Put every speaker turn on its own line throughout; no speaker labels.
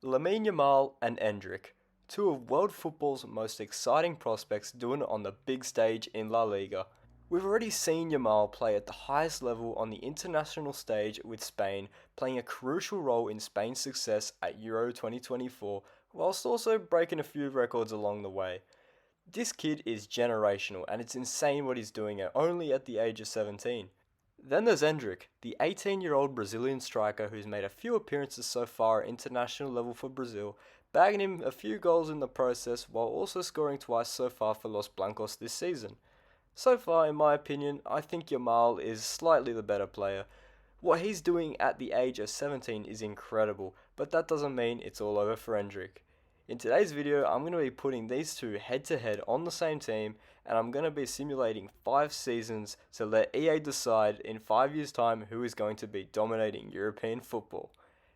Lamine Yamal and Endrick, two of world football's most exciting prospects doing it on the big stage in La Liga. We've already seen Yamal play at the highest level on the international stage with Spain, playing a crucial role in Spain's success at Euro 2024, whilst also breaking a few records along the way. This kid is generational and it's insane what he's doing at only at the age of 17. Then there's Endrick, the 18-year-old Brazilian striker who's made a few appearances so far at international level for Brazil, bagging him a few goals in the process while also scoring twice so far for Los Blancos this season. So far, in my opinion, I think Yamal is slightly the better player. What he's doing at the age of 17 is incredible, but that doesn't mean it's all over for Endrick. In today's video, I'm going to be putting these two head to head on the same team, and I'm going to be simulating 5 seasons to let EA decide in 5 years' time who is going to be dominating European football.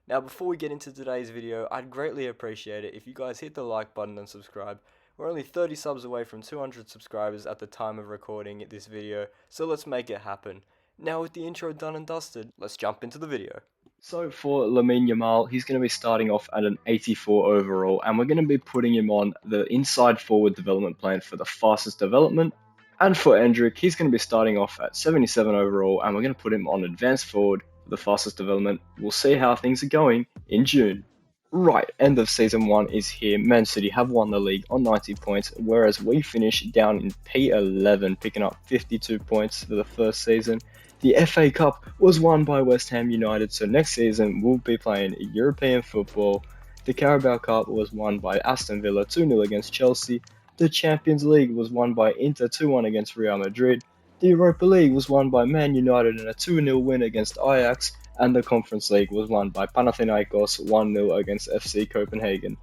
Now, before we get into today's video, I'd greatly appreciate it if you guys hit the like button and subscribe. We're only 30 subs away from 200 subscribers at the time of recording this video, so let's make it happen. Now with the intro done and dusted, let's jump into the video. So for Lamine Yamal, he's going to be starting off at an 84 overall, and we're going to be putting him on the inside forward development plan for the fastest development. And for Endrick, he's going to be starting off at 77 overall, and we're going to put him on advanced forward for the fastest development. We'll see how things are going in June. Right, end of season 1 is here. Man City have won the league on 90 points, whereas we finished down in P11, picking up 52 points for the first season. The FA Cup was won by West Ham United, so next season we'll be playing European football. The Carabao Cup was won by Aston Villa 2-0 against Chelsea. The Champions League was won by Inter 2-1 against Real Madrid. The Europa League was won by Man United in a 2-0 win against Ajax, and the Conference League was won by Panathinaikos 1-0 against FC Copenhagen.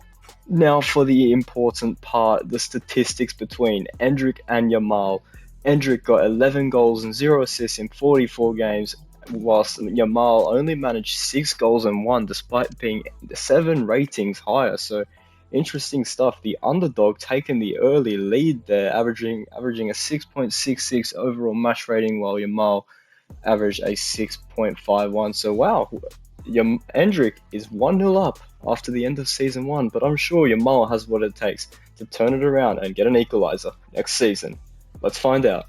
Now for the important part, the statistics between Endrick and Yamal. Endrick got 11 goals and 0 assists in 44 games, whilst Yamal only managed 6 goals and 1 despite being 7 ratings higher. So interesting stuff. The underdog taking the early lead there, averaging a 6.66 overall match rating, while Yamal averaged a 6.51. So wow, Endrick is 1-0 up after the end of season 1, but I'm sure Yamal has what it takes to turn it around and get an equalizer next season. Let's find out.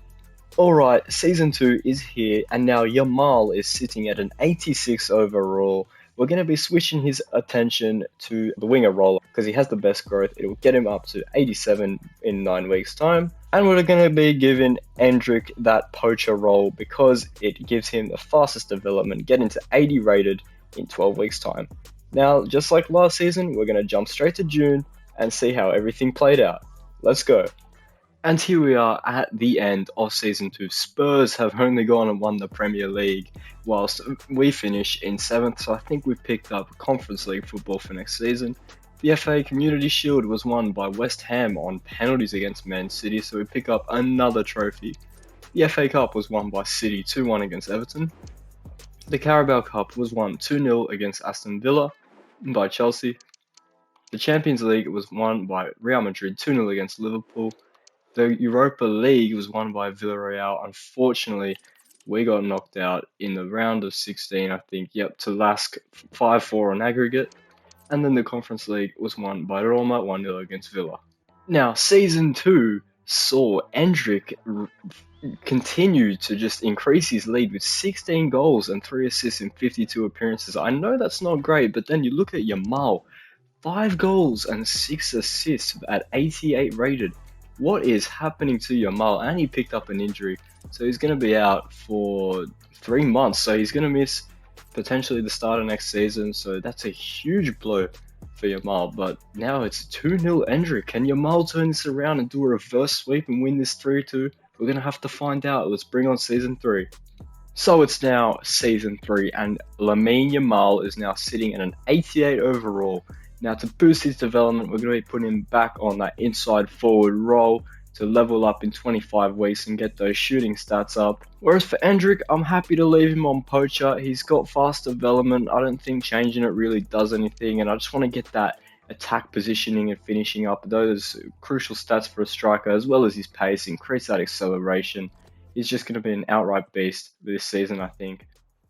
Alright, season 2 is here, and now Yamal is sitting at an 86 overall. We're going to be switching his attention to the winger role because he has the best growth. It will get him up to 87 in 9 weeks' time. And we're going to be giving Endrick that poacher role because it gives him the fastest development, getting to 80 rated in 12 weeks' time. Now, just like last season, we're going to jump straight to June and see how everything played out. Let's go. And here we are at the end of Season 2. Spurs have only gone and won the Premier League, whilst we finish in 7th, so I think we've picked up Conference League football for next season. The FA Community Shield was won by West Ham on penalties against Man City, so we pick up another trophy. The FA Cup was won by City 2-1 against Everton. The Carabao Cup was won 2-0 against Aston Villa by Chelsea. The Champions League was won by Real Madrid 2-0 against Liverpool. The Europa League was won by Villarreal. Unfortunately, we got knocked out in the round of 16, I think. Yep, to Lask 5-4 on aggregate. And then the Conference League was won by Roma 1-0 against Villa. Now, Season 2 saw Endrick continue to just increase his lead with 16 goals and 3 assists in 52 appearances. I know that's not great, but then you look at Yamal, 5 goals and 6 assists at 88 rated. What is happening to Yamal? And he picked up an injury, so he's going to be out for 3 months. So he's going to miss potentially the start of next season. So that's a huge blow for Yamal. But now it's 2-0 Endrick. Can Yamal turn this around and do a reverse sweep and win this 3-2? We're going to have to find out. Let's bring on Season 3. So it's now Season 3, and Lamine Yamal is now sitting at an 88 overall. Now, to boost his development, we're going to be putting him back on that inside forward role to level up in 25 weeks and get those shooting stats up. Whereas for Endrick, I'm happy to leave him on poacher. He's got fast development. I don't think changing it really does anything, and I just want to get that attack positioning and finishing up those crucial stats for a striker, as well as his pace, increase that acceleration. He's just going to be an outright beast this season, I think.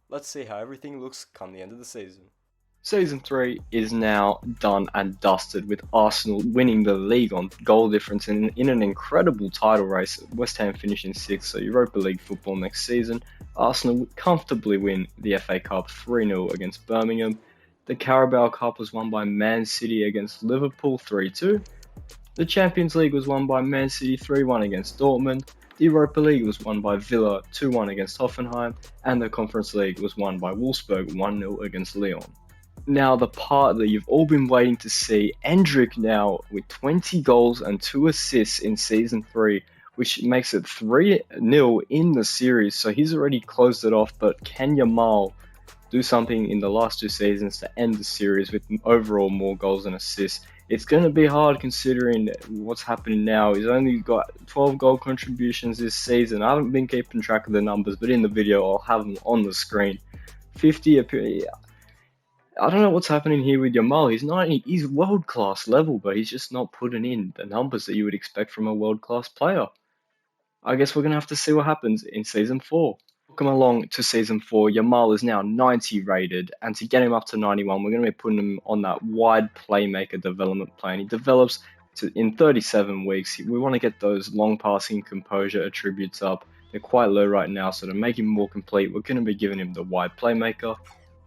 Let's see how everything looks come the end of the season. Season 3 is now done and dusted, with Arsenal winning the league on goal difference in an incredible title race. West Ham finishing 6th, so Europa League football next season. Arsenal would comfortably win the FA Cup 3-0 against Birmingham. The Carabao Cup was won by Man City against Liverpool 3-2. The Champions League was won by Man City 3-1 against Dortmund. The Europa League was won by Villa 2-1 against Hoffenheim, and the Conference League was won by Wolfsburg 1-0 against Lyon. Now, the part that you've all been waiting to see, Endrick now with 20 goals and 2 assists in Season 3, which makes it 3-0 in the series, so he's already closed it off. But can Yamal do something in the last 2 seasons to end the series with overall more goals and assists? It's going to be hard considering what's happening now. He's only got 12 goal contributions this season. I haven't been keeping track of the numbers, but in the video I'll have them on the screen. 50 appearances. I don't know what's happening here with Yamal. He's world-class level, but he's just not putting in the numbers that you would expect from a world-class player. I guess we're going to have to see what happens in Season 4. Welcome along to Season 4. Yamal is now 90 rated, and to get him up to 91, we're going to be putting him on that wide playmaker development plan. He develops in 37 weeks. We want to get those long passing composure attributes up. They're quite low right now, so to make him more complete, we're going to be giving him the wide playmaker.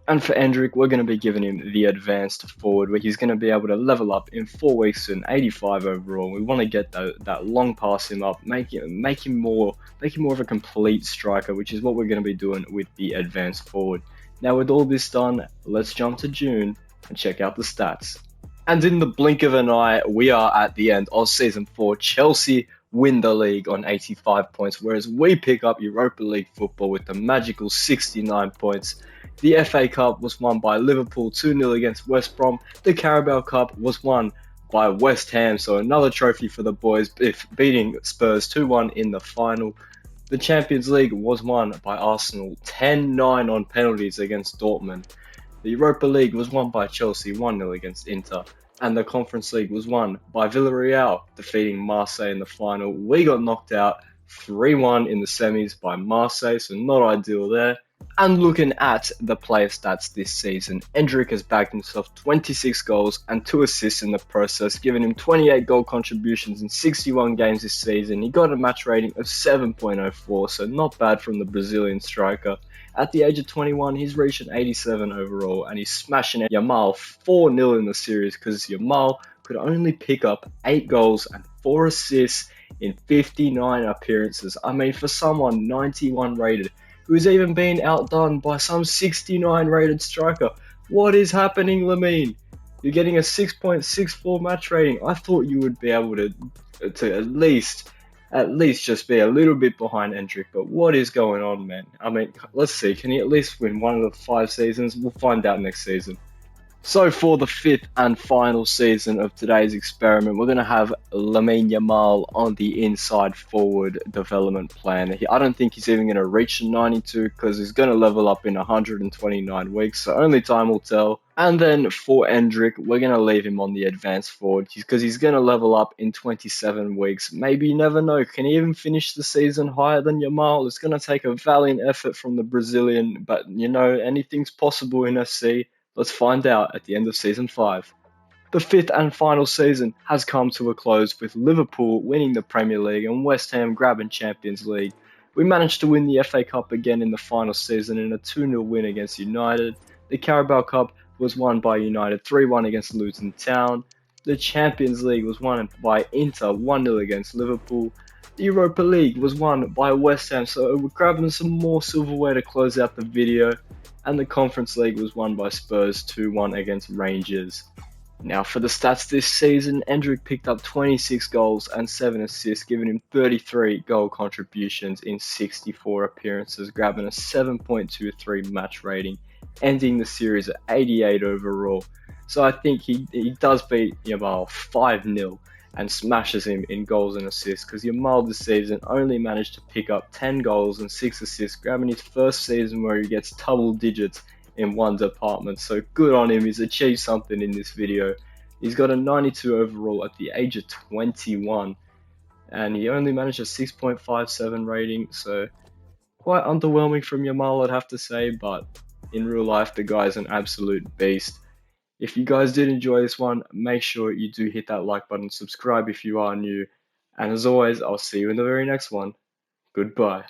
And for Endrick, we're going to be giving him the advanced forward, where he's going to be able to level up in 4 weeks to an 85 overall. We want to get that long pass him up, make him more of a complete striker, which is what we're going to be doing with the advanced forward. Now, with all this done, let's jump to June and check out the stats. And in the blink of an eye, we are at the end of Season 4. Chelsea win the league on 85 points, whereas we pick up Europa League football with the magical 69 points. The FA Cup was won by Liverpool 2-0 against West Brom. The Carabao Cup was won by West Ham, so another trophy for the boys, beating Spurs 2-1 in the final. The Champions League was won by Arsenal 10-9 on penalties against Dortmund. The Europa League was won by Chelsea 1-0 against Inter. And the Conference League was won by Villarreal, defeating Marseille in the final. We got knocked out 3-1 in the semis by Marseille, so not ideal there. And looking at the player stats this season, Endrick has bagged himself 26 goals and 2 assists in the process, giving him 28 goal contributions in 61 games this season. He got a match rating of 7.04, so not bad from the Brazilian striker. At the age of 21, he's reached an 87 overall, and he's smashing out Yamal 4-0 in the series, because Yamal could only pick up 8 goals and 4 assists in 59 appearances. I mean, for someone 91 rated, who's even been outdone by some 69 rated striker. What is happening, Lamine? You're getting a 6.64 match rating. I thought you would be able to at least just be a little bit behind Endrick, but what is going on, man? I mean, let's see. Can he at least win one of the 5 seasons? We'll find out next season. So for the 5th and final season of today's experiment, we're going to have Lamine Yamal on the inside forward development plan. I don't think he's even going to reach 92, because he's going to level up in 129 weeks, so only time will tell. And then for Endrick, we're going to leave him on the advanced forward, because he's going to level up in 27 weeks. Maybe, you never know, can he even finish the season higher than Yamal? It's going to take a valiant effort from the Brazilian, but you know, anything's possible in FC. Let's find out at the end of Season 5. The 5th and final season has come to a close, with Liverpool winning the Premier League and West Ham grabbing Champions League. We managed to win the FA Cup again in the final season in a 2-0 win against United. The Carabao Cup was won by United 3-1 against Luton Town. The Champions League was won by Inter 1-0 against Liverpool. The Europa League was won by West Ham, so we're grabbing some more silverware to close out the video. And the Conference League was won by Spurs 2-1 against Rangers. Now for the stats this season, Endrick picked up 26 goals and 7 assists, giving him 33 goal contributions in 64 appearances, grabbing a 7.23 match rating, ending the series at 88 overall. So I think he does beat Yamal 5-0 and smashes him in goals and assists, because Yamal this season only managed to pick up 10 goals and 6 assists, grabbing his first season where he gets double digits in one department. So good on him, he's achieved something in this video. He's got a 92 overall at the age of 21, and he only managed a 6.57 rating, so quite underwhelming from Yamal, I'd have to say, but in real life the guy's an absolute beast. If you guys did enjoy this one, make sure you do hit that like button, subscribe if you are new, and as always, I'll see you in the very next one. Goodbye.